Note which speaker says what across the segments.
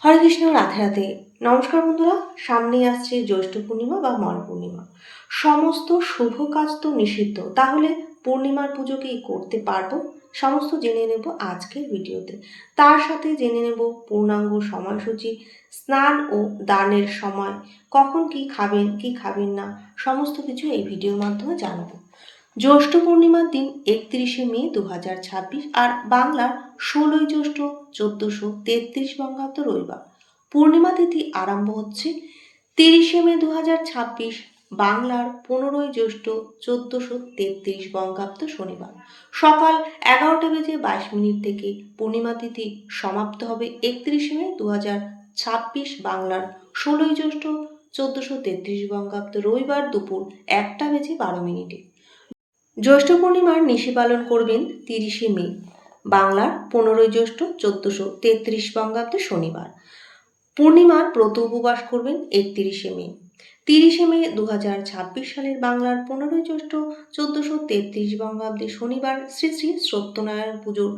Speaker 1: হরে কৃষ্ণ, রাধে রাধে। নমস্কার বন্ধুরা, সামনেই আসছে জ্যৈষ্ঠ পূর্ণিমা বা মল পূর্ণিমা। সমস্ত শুভ কাজ তো নিষিদ্ধ, তাহলে পূর্ণিমার পুজো কি করতে পারবো? সমস্ত জেনে নেব আজকের ভিডিওতে। তার সাথে জেনে নেব পূর্ণাঙ্গ সময়সূচি, স্নান ও দানের সময়, কখন কি খাবেন কি খাবেন না, সমস্ত কিছু এই ভিডিওর মাধ্যমে জানাবো। জ্যৈষ্ঠ পূর্ণিমার দিন 31শে মে 2026 আর বাংলার 16ই জ্যৈষ্ঠ 1433 বঙ্গাব্দ রবিবার। পূর্ণিমা তিথি আরম্ভ হচ্ছে 30শে মে 2026, বাংলার 15ই জ্যৈষ্ঠ 1433 বঙ্গাব্দ শনিবার। সকাল 11:22 থেকে পূর্ণিমা তিথি সমাপ্ত হবে 31শে মে 2026, বাংলার 16ই জ্যৈষ্ঠ 1433 বঙ্গাব্দ রবিবার দুপুর 1:12। জ্যৈষ্ঠ পূর্ণিমার নিশি পালন করবেন 30শে মে, বাংলার 15ই জ্যৈষ্ঠ 1433 বঙ্গাব্দে শনিবার। পূর্ণিমার ব্রত উপবাস করবেন 31শে মে। 30শে মে 2026 সালের বাংলার 15ই জ্যৈষ্ঠ 1433 বঙ্গাব্দে শনিবার শ্রী শ্রী সত্যনারায়ণ পুজোর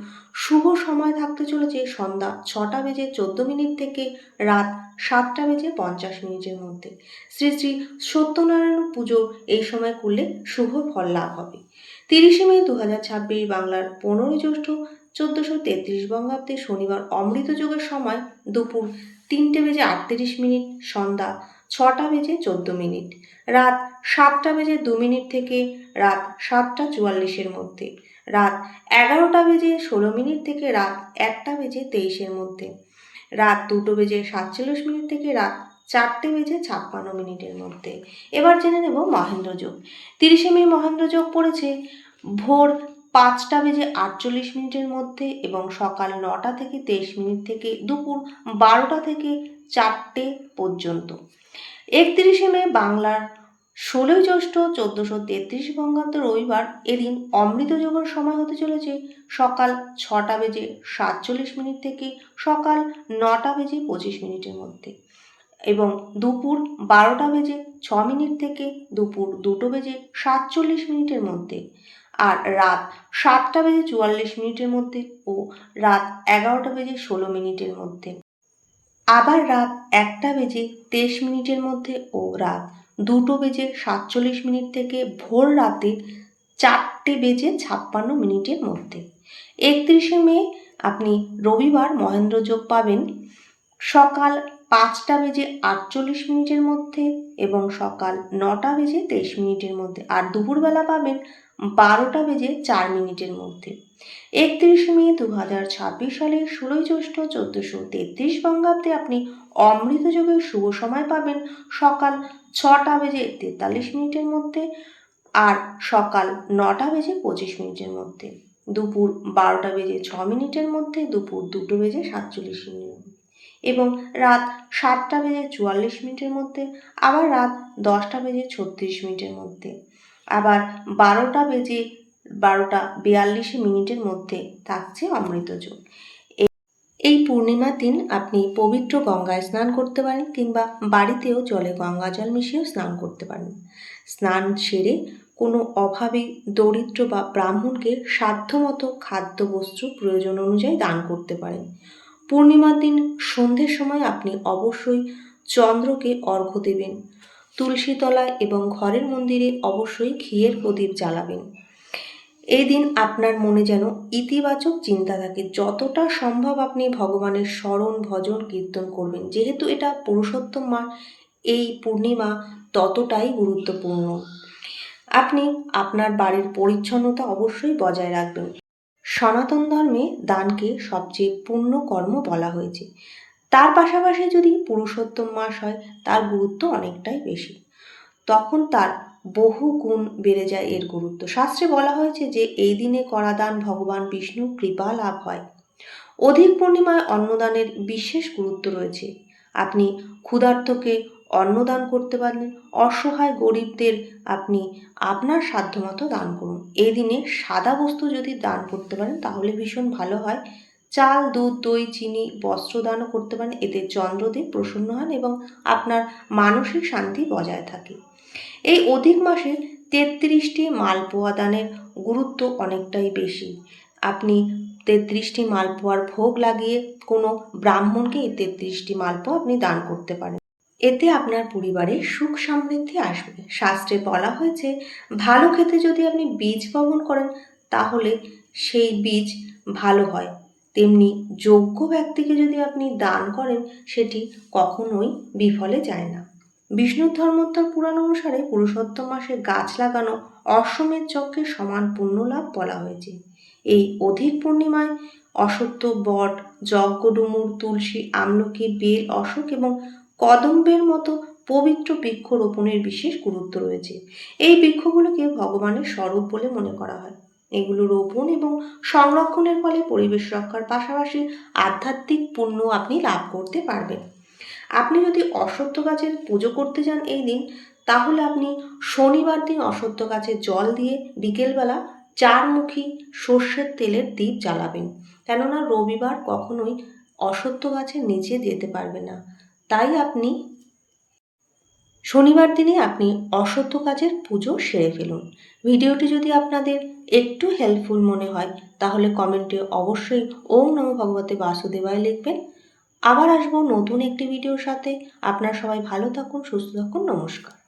Speaker 1: শুভ সময় থাকতে চলেছে সন্ধ্যা 6:14 থেকে রাত 7:50 মধ্যে। শ্রী শ্রী সত্যনারায়ণ পুজো এই সময় করলে শুভ ফল লাভ হবে। 30শে মে 2026 বাংলার 15ই জ্যৈষ্ঠ 1433 বঙ্গাব্দে শনিবার অমৃত যোগের সময় দুপুর 3:38, সন্ধ্যা 6:14, রাত 7:02 থেকে রাত 7:44 মধ্যে, রাত 11:16 থেকে রাত 1:23 মধ্যে, রাত 2:47 থেকে রাত 4:56 মধ্যে। এবার জেনে নেব মহেন্দ্র যোগ। 30শে মে মহেন্দ্র যোগ পড়েছে ভোর 5:48 মধ্যে এবং সকাল 9টা থেকে 23 থেকে দুপুর 12টা থেকে 4টে পর্যন্ত। 31শে মে বাংলার 16ই জ্যৈষ্ঠ 1433 বঙ্গাব্দ রবিবার। এদিন অমৃত যোগের সময় হতে চলেছে সকাল 6:47 থেকে সকাল 9:25 মধ্যে এবং দুপুর 12:06 থেকে দুপুর 2:47 মধ্যে, আর রাত 7:44 মধ্যে ও রাত 11:16 মধ্যে, আবার রাত 1:23 মধ্যে ও রাত 2:47 থেকে ভোর রাতে 4:56 মধ্যে। 31শে মে আপনি রবিবার মহেন্দ্র যোগ পাবেন সকাল 5:48 মধ্যে এবং সকাল 9:23 মধ্যে, আর দুপুরবেলা পাবেন 12:04 মধ্যে। 31শে মে 2026 সালের 16ই জ্যৈষ্ঠ 1433 বঙ্গাব্দে আপনি অমৃত যোগের শুভ সময় পাবেন সকাল 6:43 মধ্যে আর সকাল 9:25 মধ্যে, দুপুর 12:06 মধ্যে, দুপুর 2:47 এবং রাত 7:44 মধ্যে, আবার রাত 10:36 মধ্যে, আবার 12:42 মধ্যে থাকছে অমৃত যোগ। এই পূর্ণিমার দিন আপনি পবিত্র গঙ্গায় স্নান করতে পারেন কিংবা বাড়িতেও জলে গঙ্গা জল মিশিয়েও স্নান করতে পারেন। স্নান সেরে কোনো অভাবী দরিদ্র বা ব্রাহ্মণকে সাধ্যমতো খাদ্য বস্তু প্রয়োজন অনুযায়ী দান করতে পারেন। পূর্ণিমার দিন সন্ধ্যের সময় আপনি অবশ্যই চন্দ্রকে অর্ঘ্য দেবেন। তুলসী তলায় এবং ঘরের মন্দিরে অবশ্যই ঘিয়ের প্রদীপ জ্বালাবেন। এই দিন আপনার মনে যেন ইতিবাচক চিন্তা থাকে। যতটা সম্ভব আপনি ভগবানের স্মরণ ভজন কীর্তন করবেন। যেহেতু এটা পুরুষোত্তম মাস, এই পূর্ণিমা ততটাই গুরুত্বপূর্ণ। আপনি আপনার বাড়ির পরিচ্ছন্নতা অবশ্যই বজায় রাখবেন। সনাতন ধর্মে দানকে সবচেয়ে পুণ্য কর্ম বলা হয়েছে। তার পাশাপাশি যদি পুরুষোত্তম মাস হয়, তার গুরুত্ব অনেকটাই বেশি, তখন তার বহু গুণ বেড়ে যায় এর গুরুত্ব। শাস্ত্রে বলা হয়েছে যে এই দিনে করা দান ভগবান বিষ্ণু কৃপা লাভ হয়। অধিক পূর্ণিমায় অন্নদানের বিশেষ গুরুত্ব রয়েছে। আপনি ক্ষুধার্তকে অন্নদান করতে পারেন, অসহায় গরিবদের আপনি আপনার সাধ্যমতো দান করুন। এই দিনে সাদা বস্তু যদি দান করতে পারেন তাহলে ভীষণ ভালো হয়। চাল, দুধ, দই, চিনি, বস্ত্র দানও করতে পারেন। এতে চন্দ্রদেব প্রসন্ন হন এবং আপনার মানসিক শান্তি বজায় থাকে। এই অধিক মাসে 33টি মালপোয়া দানের গুরুত্ব অনেকটাই বেশি। আপনি 33টি মালপোয়ার ভোগ লাগিয়ে কোনো ব্রাহ্মণকে এই 33টি মালপোয়া আপনি দান করতে পারেন। এতে আপনার পরিবারে সুখ সমৃদ্ধি আসবে। শাস্ত্রে বলা হয়েছে ভালো খেতে যদি আপনি বীজ বপন করেন তাহলে সেই বীজ ভালো হয়, তেমনি যোগ্য ব্যক্তিকে যদি আপনি দান করেন সেটি কখনোই বিফলে যায় না। বিষ্ণুর ধর্মোত্তর পুরাণ অনুসারে পুরুষোত্তম মাসে গাছ লাগানো অশ্বমেধ যজ্ঞের সমান পুণ্যলাভ বলা হয়েছে। এই অধিক পূর্ণিমায় অশ্বত্থ, বট, যজ্ঞডুমুর, তুলসী, আমলকি, বেল, অশোক এবং কদম্বের মতো পবিত্র বৃক্ষ রোপণের বিশেষ গুরুত্ব রয়েছে। এই বৃক্ষগুলোকে ভগবানের স্বরূপ বলে মনে করা হয়। এগুলো রোপণ এবং সংরক্ষণের ফলে পরিবেশ রক্ষার পাশাপাশি আধ্যাত্মিক পুণ্য আপনি লাভ করতে পারবেন। আপনি যদি অশ্বত্থ গাছের পুজো করতে চান এই দিন, তাহলে আপনি শনিবার দিন অশ্বত্থ গাছে জল দিয়ে বিকেলবেলা 4মুখী সর্ষের তেলের দীপ জ্বালাবেন, কেননা রবিবার কখনোই অশ্বত্থ গাছের নিচে যেতে পারবে না। তাই আপনি শনিবার দিনে আপনি অশ্বত্থ গাছের পুজো সেরে ফেলুন। ভিডিওটি যদি আপনাদের একটু হেল্পফুল মনে হয় তাহলে কমেন্টে অবশ্যই ওম নমো ভগবতে বাসুদেবায় লিখবেন। আবার আসবো নতুন একটি ভিডিওর সাথে। আপনারা সবাই ভালো থাকুন, সুস্থ থাকুন। নমস্কার।